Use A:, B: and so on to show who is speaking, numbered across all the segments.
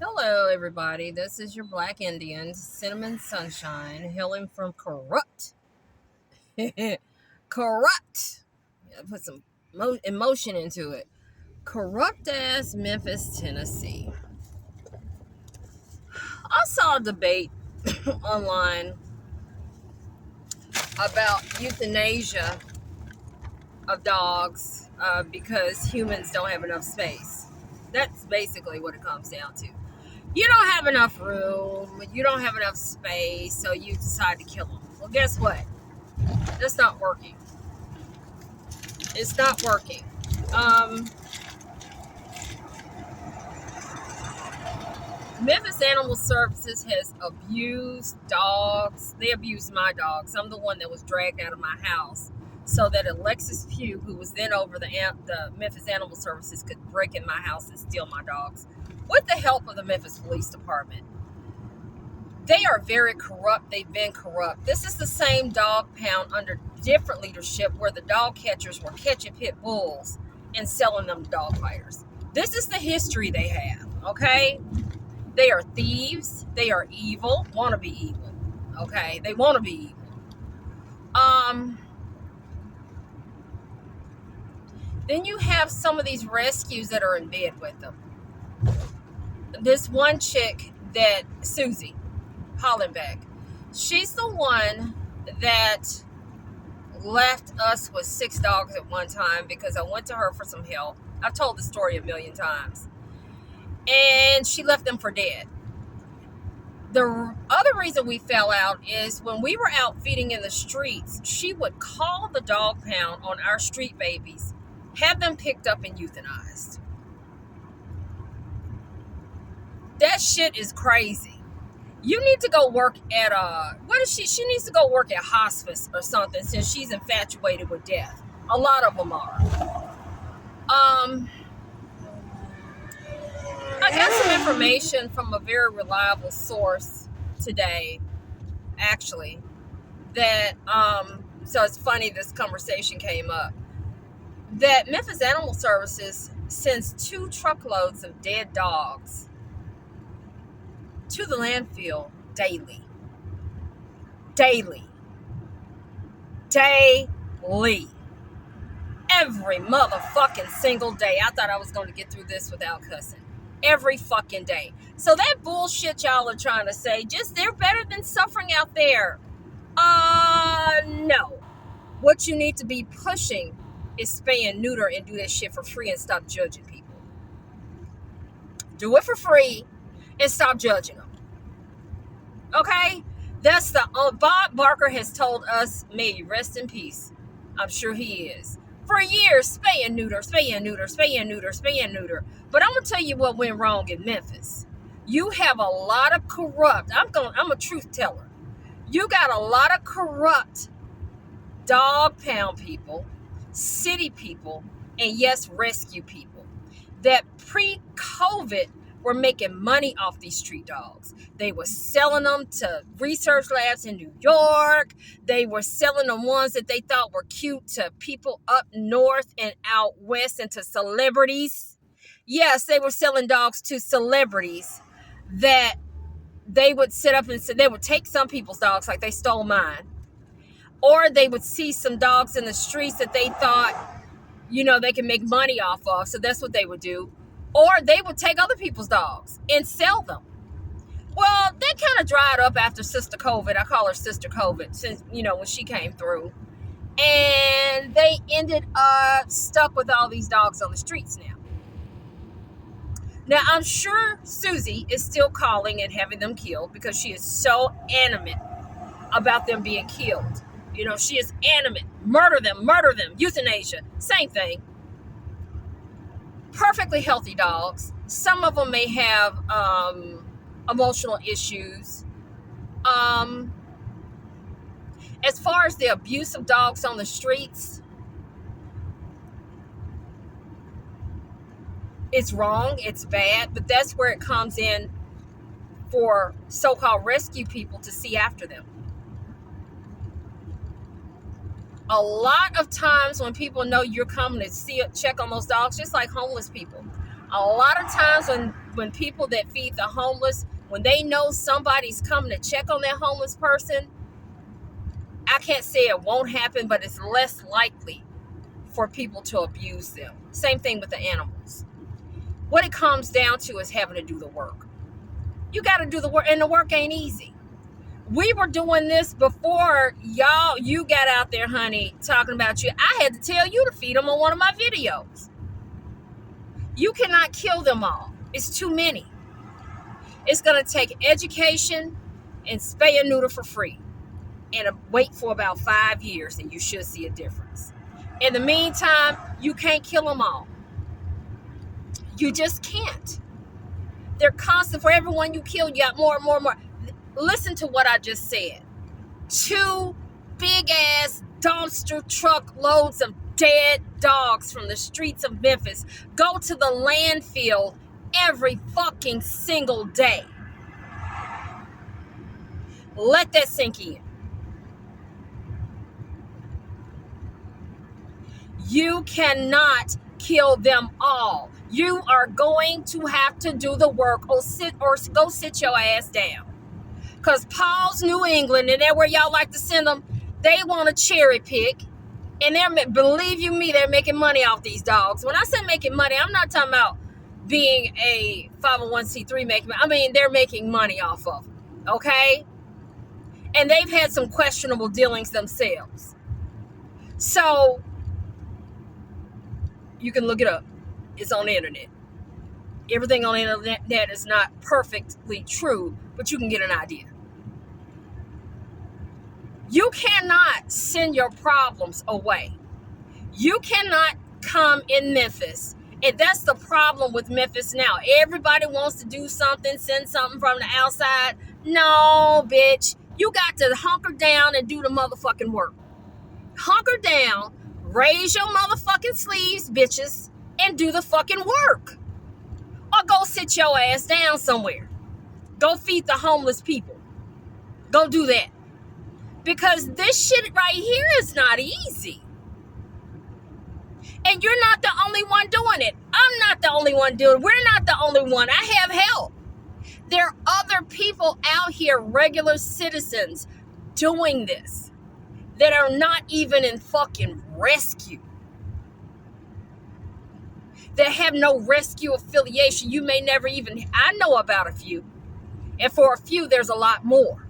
A: Hello, everybody. This is your Black Indian, Cinnamon Sunshine, hailing from corrupt. corrupt. Put some emotion into it. Corrupt ass Memphis, Tennessee. I saw a debate online about euthanasia of dogs because humans don't have enough space. That's basically what it comes down to. You don't have enough room, you don't have enough space, so you decide to kill them. Well, guess what? That's not working. It's not working. Um, Memphis Animal Services has abused dogs. They abused my dogs. I'm the one that was dragged out of my house so that Alexis Pugh, who was then over the Memphis Animal Services, could break in my house and steal my dogs with the help of the Memphis Police Department. They are very corrupt. They've been corrupt. This is the same dog pound under different leadership where the dog catchers were catching pit bulls and selling them to dog fighters. This is the history they have, okay? They are thieves. They are evil. Want to be evil, okay? They want to be evil. Then you have some of these rescues that are in bed with them. This one chick that, Susie Hollenbeck, she's the one that left us with 6 dogs at one time because I went to her for some help. I've told the story a million times. And she left them for dead. The other reason we fell out is when we were out feeding in the streets, she would call the dog pound on our street babies, have them picked up and euthanized. That shit is crazy. You need to go work at what is she? She needs to go work at hospice or something since she's infatuated with death. A lot of them are. I got some information from a very reliable source today, actually, that so it's funny this conversation came up. That Memphis Animal Services sends 2 truckloads of dead dogs to the landfill daily. Every motherfucking single day. I thought I was going to get through this without cussing. Every fucking day. So that bullshit y'all are trying to say, just they're better than suffering out there. No. What you need to be pushing is spay and neuter and do that shit for free and stop judging people. Do it for free and stop judging them. Okay? That's the Bob Barker has told us, may he rest in peace. I'm sure he is. For years, spay and neuter, spay and neuter, spay and neuter, spay and neuter. But I'm gonna tell you what went wrong in Memphis. You have a lot of corrupt. I'm a truth teller. You got a lot of corrupt dog pound people, city people, and yes, rescue people that pre-COVID were making money off these street dogs. They were selling them to research labs in New York. They were selling the ones that they thought were cute to people up north and out west and to celebrities. Yes, they were selling dogs to celebrities that they would sit up and say, they would take some people's dogs like they stole mine. Or they would see some dogs in the streets that they thought, they could make money off of. So that's what they would do. Or they would take other people's dogs and sell them. Well, that kind of dried up after Sister COVID. I call her Sister COVID since, when she came through. And they ended up stuck with all these dogs on the streets now. Now, I'm sure Susie is still calling and having them killed because she is so animate about them being killed. She is animate. Murder them, euthanasia, same thing. Perfectly healthy dogs. Some of them may have emotional issues. As far as the abuse of dogs on the streets, it's wrong, it's bad, but that's where it comes in for so-called rescue people to see after them. A lot of times when people know you're coming to check on those dogs, just like homeless people, a lot of times when when people that feed the homeless, when they know somebody's coming to check on that homeless person, I can't say it won't happen, but it's less likely for people to abuse them. Same thing with the animals. What it comes down to is having to do the work. You got to do the work, and the work ain't easy. We were doing this before you got out there, honey, talking about you. I had to tell you to feed them on one of my videos. You cannot kill them all. It's too many. It's going to take education and spay and neuter for free. And wait for about 5 years, and you should see a difference. In the meantime, you can't kill them all. You just can't. They're constant. For every one you kill, you got more and more and more. Listen to what I just said. 2 big-ass dumpster truck loads of dead dogs from the streets of Memphis go to the landfill every fucking single day. Let that sink in. You cannot kill them all. You are going to have to do the work or go sit your ass down. Because Paul's New England, and that's where y'all like to send them, they want to cherry pick. And believe you me, they're making money off these dogs. When I say making money, I'm not talking about being a 501c3 making money. I mean, they're making money off of them, okay? And they've had some questionable dealings themselves. So, you can look it up. It's on the internet. Everything on the internet is not perfectly true, but you can get an idea. You cannot send your problems away. You cannot come in Memphis. And that's the problem with Memphis now. Everybody wants to do something, send something from the outside. No, bitch. You got to hunker down and do the motherfucking work. Hunker down, raise your motherfucking sleeves, bitches, and do the fucking work. Or go sit your ass down somewhere. Go feed the homeless people. Go do that. Because this shit right here is not easy. And you're not the only one doing it. I'm not the only one doing it. We're not the only one. I have help. There are other people out here, regular citizens, doing this that are not even in fucking rescue. That have no rescue affiliation. You may never even, I know about a few. And for a few, there's a lot more.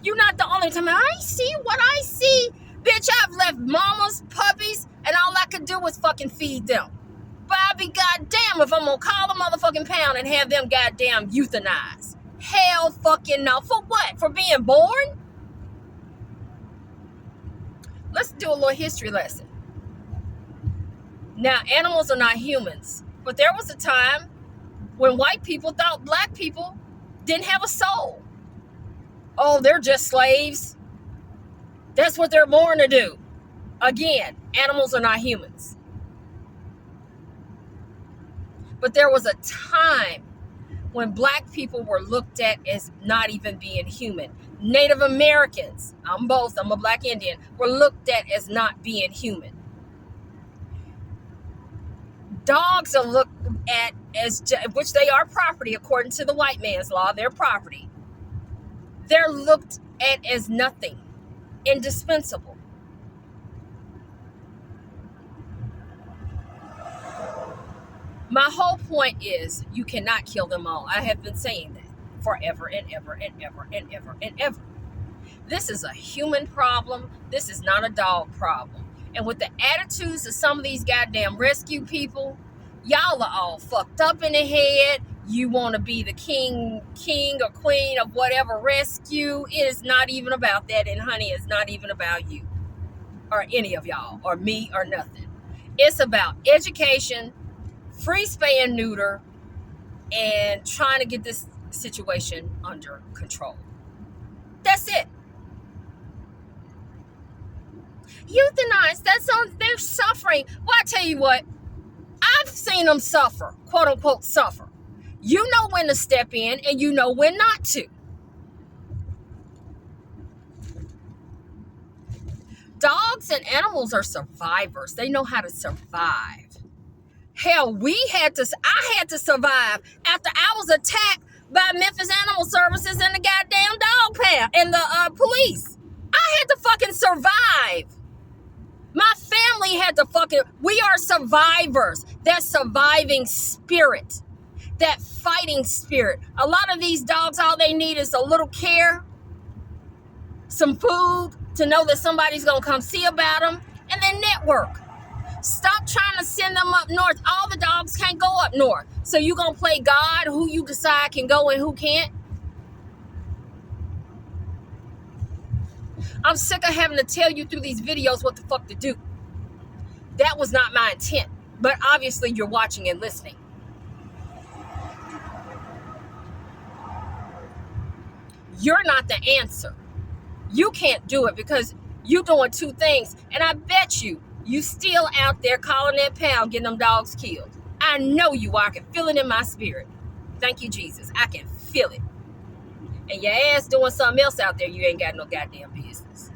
A: You're not the only time. I see what I see. Bitch, I've left mamas, puppies, and all I could do was fucking feed them. But I'd be goddamn if I'm gonna call a motherfucking pound and have them goddamn euthanized. Hell fucking no. For what? For being born? Let's do a little history lesson. Now, animals are not humans. But there was a time when white people thought black people didn't have a soul. Oh, they're just slaves. That's what they're born to do. Again, animals are not humans. But there was a time when black people were looked at as not even being human. Native Americans, I'm both, I'm a black Indian, were looked at as not being human. Dogs are looked at as, which they are property according to the white man's law, they're property. They're looked at as nothing, indispensable. My whole point is you cannot kill them all. I have been saying that forever and ever and ever and ever and ever. This is a human problem. This is not a dog problem. And with the attitudes of some of these goddamn rescue people, y'all are all fucked up in the head. You want to be the king or queen of whatever rescue. It is not even about that. And honey, it's not even about you or any of y'all or me or nothing. It's about education, free spay and neuter, and trying to get this situation under control. That's it. Euthanize, they're suffering. Well, I tell you what, I've seen them suffer, quote unquote suffer. You know when to step in and you know when not to. Dogs and animals are survivors. They know how to survive. Hell, I had to survive after I was attacked by Memphis Animal Services and the goddamn dog pound and the police. I had to fucking survive. My family had to fucking, we are survivors. That surviving spirit, that fighting spirit. A lot of these dogs, all they need is a little care, some food, to know that somebody's gonna come see about them, and then network. Stop trying to send them up north. All the dogs can't go up north. So you gonna play God, who you decide can go and who can't? I'm sick of having to tell you through these videos what the fuck to do. That was not my intent. But obviously you're watching and listening. You're not the answer. You can't do it because you're doing two things. And I bet you still out there calling that pound, getting them dogs killed. I know you are. I can feel it in my spirit. Thank you, Jesus. I can feel it. And your ass doing something else out there, you ain't got no goddamn business.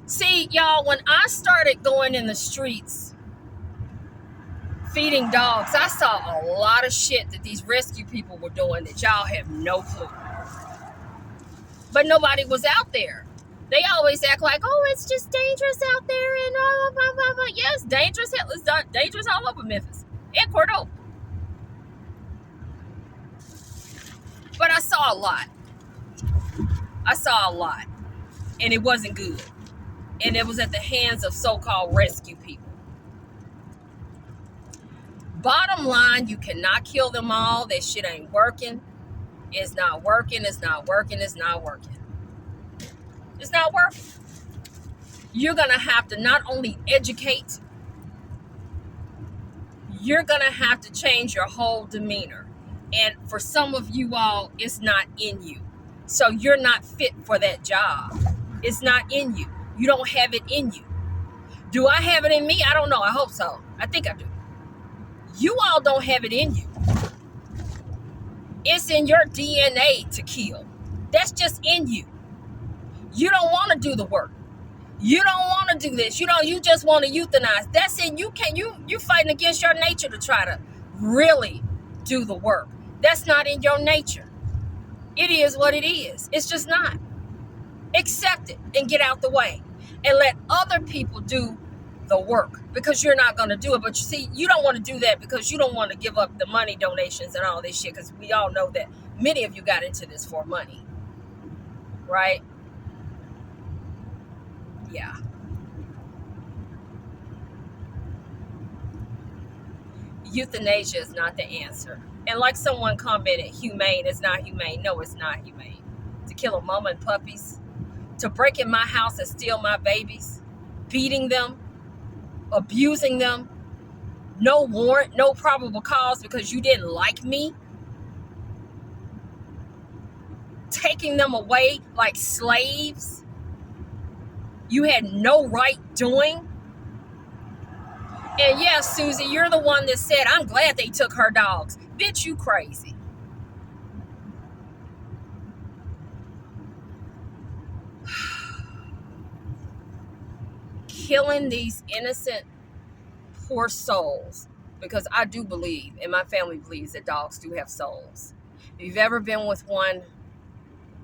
A: See, y'all, when I started going in the streets feeding dogs, I saw a lot of shit that these rescue people were doing that y'all have no clue. But nobody was out there. They always act like, oh, it's just dangerous out there and blah, blah, blah, blah. Yeah, it's dangerous. It's dangerous all over Memphis and Cordova. But I saw a lot. And it wasn't good. And it was at the hands of so-called rescue people. Bottom line, you cannot kill them all. That shit ain't working. It's not working. It's not working. It's not working. It's not working. You're going to have to not only educate, you're going to have to change your whole demeanor. And for some of you all, it's not in you. So you're not fit for that job. It's not in you. You don't have it in you. Do I have it in me? I don't know. I hope so. I think I do. You all don't have it in you. It's in your DNA to kill. That's just in you. You don't want to do the work. You don't want to do this. You just want to euthanize. That's it. You fighting against your nature to try to really do the work. That's not in your nature. It is what it is. It's just not. Accept it and get out the way and let other people do the work, because you're not going to do it. But you see, you don't want to do that because you don't want to give up the money donations and all this shit, because we all know that many of you got into this for money, right? Yeah. Euthanasia is not the answer. And like someone commented, humane is not humane. No, it's not humane. To kill a mama and puppies, to break in my house and steal my babies, beating them, abusing them, no warrant, no probable cause because you didn't like me, taking them away like slaves you had no right doing. And yes, Susie, you're the one that said, I'm glad they took her dogs. Bitch, you crazy. Killing these innocent, poor souls, because I do believe, and my family believes, that dogs do have souls. If you've ever been with one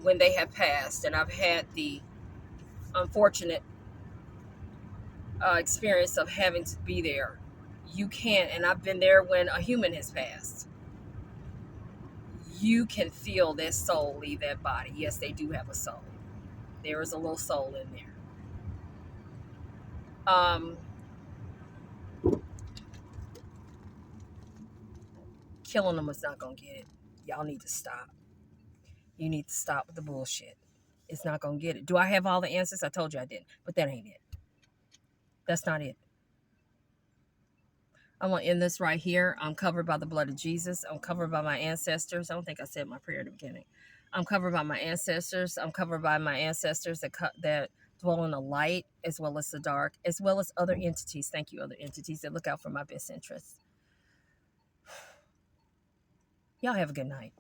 A: when they have passed, and I've had the unfortunate experience of having to be there, you can't, and I've been there when a human has passed, you can feel their soul leave that body. Yes, they do have a soul. There is a little soul in there. Killing them is not gonna get it. Y'all need to stop. You need to stop with the bullshit. It's not gonna get it. Do I have all the answers? I told you I didn't, but that ain't it. That's not it. I'm gonna end this right here. I'm covered by the blood of Jesus. I'm covered by my ancestors. I don't think I said my prayer at the beginning. I'm covered by my ancestors. I'm covered by my ancestors that dwell in the light as well as the dark, as well as other entities. Thank you, other entities that look out for my best interests. Y'all have a good night.